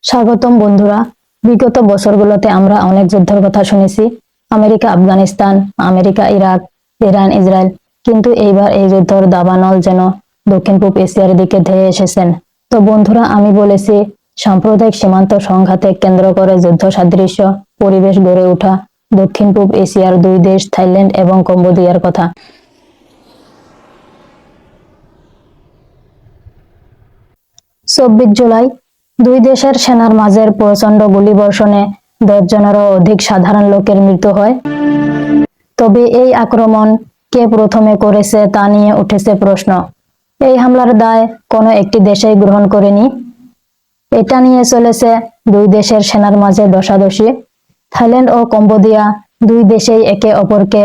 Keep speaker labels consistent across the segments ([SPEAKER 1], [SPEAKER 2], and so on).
[SPEAKER 1] স্বাগতম বন্ধুরা। বিগত বছরগুলোতে আমরা অনেক যুদ্ধের কথা শুনেছি। America Afghanistan, America Iraq, Iran Israel. কিন্তু এইবার এই যুদ্ধের দাবানল যেন দক্ষিণ পূর্ব এশিয়ার দিকে ধেয়ে এসেছেন। তো বন্ধুরা, আমি বলেছি সাম্প্রদায়িক সীমান্ত সংঘাতে কেন্দ্র করে যুদ্ধ সাদৃশ্য পরিবেশ গড়ে ওঠা দক্ষিণ পূর্ব এশিয়ার দুই দেশ থাইল্যান্ড এবং কম্বোডিয়ার কথা। 24 জুলাই দুই দেশের সেনার মাঝের প্রচন্ড গুলিবর্ষণে 10 জনেরও অধিক সাধারণ লোকের মৃত্যু হয়। তবে এই আক্রমণ কে প্রথমে করেছে তা নিয়ে উঠেছে প্রশ্ন। এই হামলার দায় কোনো একটি দেশেই গ্রহণ করেনি। এটা নিয়ে চলেছে দুই দেশের সেনার মাঝে দশাদশি। থাইল্যান্ড ও কম্বোডিয়া দুই দেশেই একে অপরকে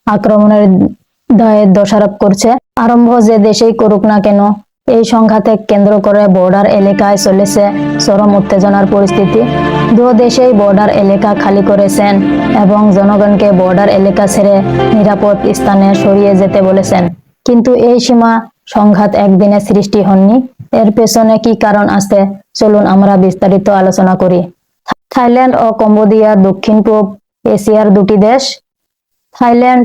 [SPEAKER 1] আক্রমণের দায়ে দোষারোপ করছে। আরম্ভ যে দেশেই করুক না কেন, এই সংঘাতে কেন্দ্র করে বর্ডার এলাকায় চলেছে চরম উত্তেজনার পরিস্থিতি। দু দেশেই বর্ডার এলাকা খালি করেছেন এবং জনগণকে বর্ডার এলাকা ছেড়ে নিরাপদ স্থানে সরিয়ে যেতে বলেছেন। কিন্তু এই সীমা সংঘাত একদিনে সৃষ্টি হয়নি। এর পেছনে কি কারণ আছে, চলুন আমরা বিস্তারিত আলোচনা করি। থাইল্যান্ড ও কম্বোডিয়া দক্ষিণ পূর্ব এশিয়ার দুটি দেশ। থাইল্যান্ড,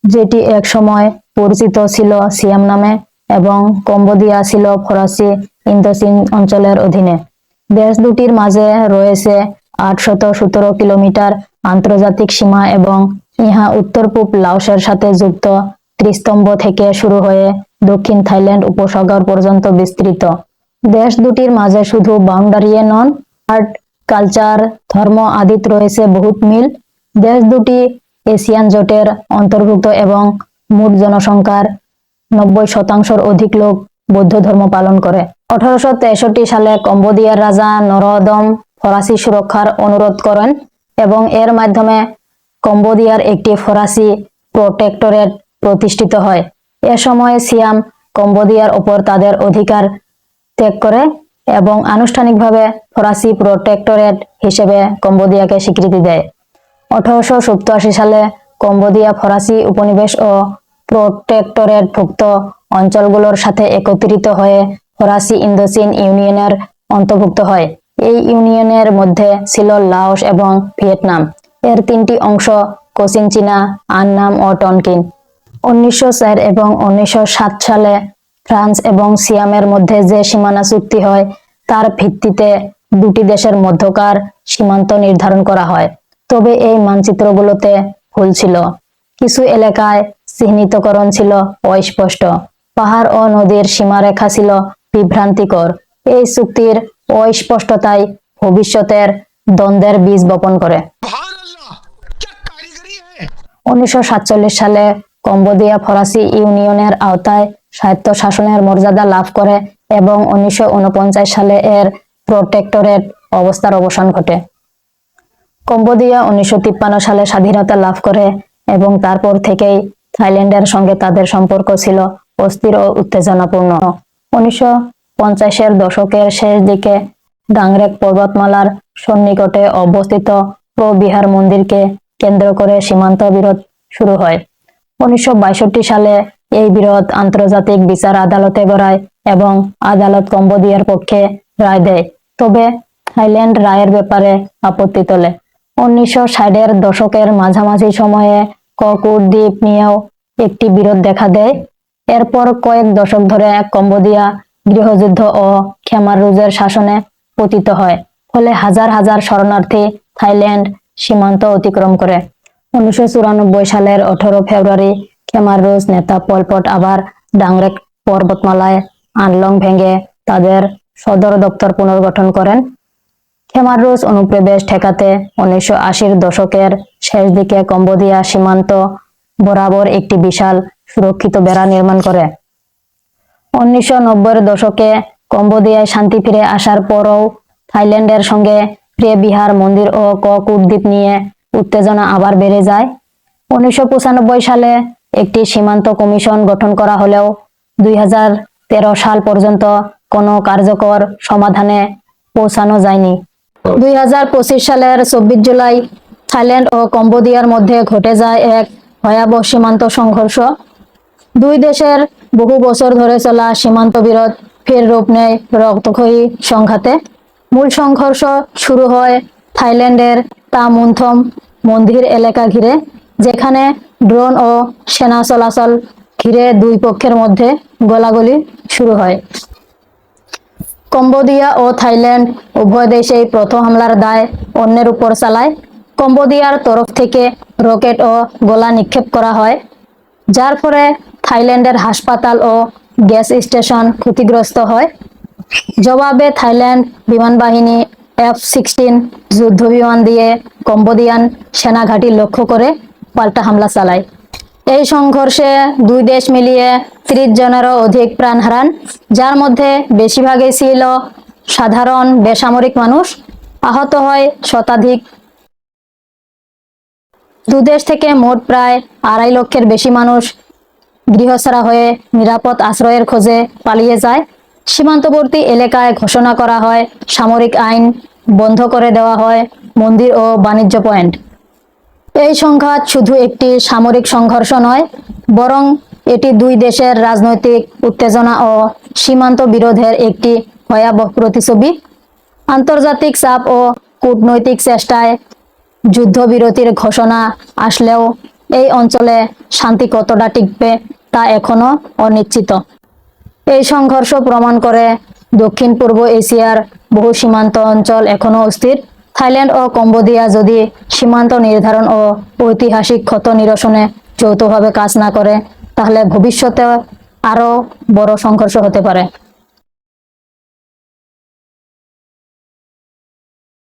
[SPEAKER 1] যেটি এক সময় পরিচিত ছিল সিয়াম নামে, এবং কম্বোডিয়া ছিল ফরাসি ইন্দোচীন অঞ্চলের অধীনে। দেশ দুটির মাঝে রয়েছে 817 কিলোমিটার আন্তর্জাতিক সীমা এবং ইহা উত্তর পূর্ব লাওসের সাথে যুক্ত ত্রিস্তম্ভ থেকে শুরু হয়ে দক্ষিণ থাইল্যান্ড উপসাগর পর্যন্ত বিস্তৃত। দেশ দুটির মাঝে শুধু বাউন্ডারি নন, আর্ট, কালচার, ধর্ম আদিত রয়েছে বহুত মিল। দেশ দুটি এশিয়ান জোটের অন্তর্ভুক্ত এবং মোট জনসংখ্যার 90% অধিক লোক বৌদ্ধ ধর্ম পালন করে। 1863 সালে কম্বোডিয়ার রাজা নরোদম ফরাসি সুরক্ষার অনুরোধ করেন এবং এর মাধ্যমে কম্বোডিয়ার একটি ফরাসি প্রোটেক্টরেট প্রতিষ্ঠিত হয়। এ সময়ে সিয়াম কম্বোডিয়ার ওপর তাদের অধিকার ত্যাগ করে এবং আনুষ্ঠানিকভাবে ফরাসি প্রোটেক্টরেট হিসেবে কম্বোডিয়াকে স্বীকৃতি দেয়। 1887 সালে কম্বোডিয়া ফরাসি উপনিবেশ ও প্রোটেক্টরেটভুক্ত অঞ্চলগুলোর সাথে একত্রিত হয়ে ফরাসি ইন্দোচীন ইউনিয়নের অন্তর্ভুক্ত হয়। এই ইউনিয়নের মধ্যে ছিল লাওস এবং ভিয়েতনাম। এর তিনটি অংশ কোচিনচিনা, আন্নাম ও টনকিন। 1904 এবং 1907 সালে ফ্রান্স এবং সিয়ামের মধ্যে যে সীমানা চুক্তি হয় তার ভিত্তিতে দুটি দেশের মধ্যকার সীমান্ত নির্ধারণ করা হয়। তবে এই মানচিত্রগুলোতে ভুল ছিল। কিছু এলাকায় চিহ্নিতকরণ ছিল অস্পষ্ট। পাহাড় ও নদীর সীমারেখা ছিল বিভ্রান্তিকর। এই চুক্তির অস্পষ্টতাই ভবিষ্যতের দ্বন্দ্বের বীজ বপন করে। 1947 সালে কম্বোডিয়া ফরাসি ইউনিয়নের আওতায় স্বায়ত্তশাসনের মর্যাদা লাভ করে এবং 1949 সালে এর প্রোটেক্টরেট অবস্থার অবসান ঘটে। কম্বোডিয়া 1953 সালে স্বাধীনতা লাভ করে এবং তারপর থেকেই থাইল্যান্ডের সঙ্গে তাদের সম্পর্ক ছিল অস্থির ও উত্তেজনাপূর্ণ। 1950-এর দশকের শেষ দিকে ডাংরেক পর্বতমালার সন্নিকটে অবস্থিত প্রবিহার মন্দিরকে কেন্দ্র করে সীমান্ত বিরোধ শুরু হয়। 1962 সালে এই বিরোধ আন্তর্জাতিক বিচার আদালতে গড়ায় এবং আদালত কম্বোডিয়ার পক্ষে রায় দেয়। তবে থাইল্যান্ড রায়ের ব্যাপারে আপত্তি তোলে। 1960-এর দশকের মাঝামাঝি সময়ে ককুর দ্বীপ নিয়েও একটি বিরোধ দেখা দেয়। এরপর কয়েক দশক ধরে কম্বোডিয়া গৃহযুদ্ধ ও খেমার রুজের শাসনে পতিত হয়, ফলে হাজার হাজার শরণার্থী থাইল্যান্ড সীমান্ত অতিক্রম করে। 1994 সালের 18 ফেব্রুয়ারি খেমার রুজ নেতা পল পট আবার ডাংরেক পর্বতমালায় আনলং ভেঙে তাদের সদর দপ্তর পুনর্গঠন করেন। খেমার রুজ অনুপ্রবেশ ঠেকাতে 1980-র দশকের শেষ দিকে কম্বোডিয়া সীমান্ত বরাবর একটি বিশাল সুরক্ষিত বেড়া নির্মাণ করে। 1990-এর দশকে কম্বোডিয়ায় শান্তি ফিরে আসার পরও থাইল্যান্ডের সঙ্গে প্রেবিহার মন্দির ও ককুর দ্বীপ নিয়ে উত্তেজনা আবার বেড়ে যায়। 1995 সালে একটি সীমান্ত কমিশন গঠন করা হলেও 2013 সাল পর্যন্ত কোনো কার্যকর সমাধানে পৌঁছানো যায়নি। 2025 সালের 24 জুলাই থাইল্যান্ড ও কম্বোডিয়ার মধ্যে ঘটে যায় এক ভয়াবহ সীমান্ত সংঘর্ষ। দুই দেশের বহু বছর ধরে চলা সীমান্ত বিরোধ ফের রূপ নেয় রক্তক্ষয়ী সংঘাতে। মূল সংঘর্ষ শুরু হয় থাইল্যান্ডের তামুনথম মন্দির এলাকা ঘিরে, যেখানে ড্রোন ও সেনা চলাচল ঘিরে দুই পক্ষের মধ্যে গোলাগুলি শুরু হয়। কম্বোডিয়া ও থাইল্যান্ড উভয় দেশেই প্রথম হামলার দায় অন্যের উপর চালায়। কম্বোডিয়ার তরফ থেকে রকেট ও গোলা নিক্ষেপ করা হয়, যার ফলে থাইল্যান্ডের হাসপাতাল ও গ্যাস স্টেশন ক্ষতিগ্রস্ত হয়। জবাবে থাইল্যান্ড বিমান বাহিনী F-16 যুদ্ধ বিমান দিয়ে কম্বোডিয়ান সেনা ঘাঁটি লক্ষ্য করে পাল্টা হামলা চালায়। এই সংঘর্ষে দুই দেশ মিলিয়ে 30 জনেরও অধিক প্রাণ হারান, যার মধ্যে বেশিরভাগই ছিল সাধারণ বেসামরিক মানুষ। আহত হয় শতাধিক। দুদেশ থেকে মোট প্রায় 2.5 লক্ষের বেশি মানুষ গৃহছাড়া হয়ে নিরাপদ আশ্রয়ের খোঁজে পালিয়ে যায়। সীমান্তবর্তী এলাকায় ঘোষণা করা হয় সামরিক আইন, বন্ধ করে দেওয়া হয় মন্দির ও বাণিজ্য পয়েন্ট। এই সংঘাত শুধু একটি সামরিক সংঘর্ষ নয়, বরং এটি দুই দেশের রাজনৈতিক উত্তেজনা ও সীমান্ত বিরোধের একটি ভয়াবহ প্রতিচ্ছবি। আন্তর্জাতিক চাপ ও কূটনৈতিক চেষ্টায় যুদ্ধবিরতির ঘোষণা আসলেও এই অঞ্চলে শান্তি কতটা টিকবে তা এখনো অনিশ্চিত। এই সংঘর্ষ প্রমাণ করে দক্ষিণ পূর্ব এশিয়ার বহু সীমান্ত অঞ্চল এখনো অস্থির। থাইল্যান্ড ও কম্বোডিয়া যদি সীমান্ত নির্ধারণ ও ঐতিহাসিক ক্ষত নিরসনে যৌথভাবে কাজ না করে, তাহলে ভবিষ্যতে আরও বড় সংঘর্ষ হতে পারে।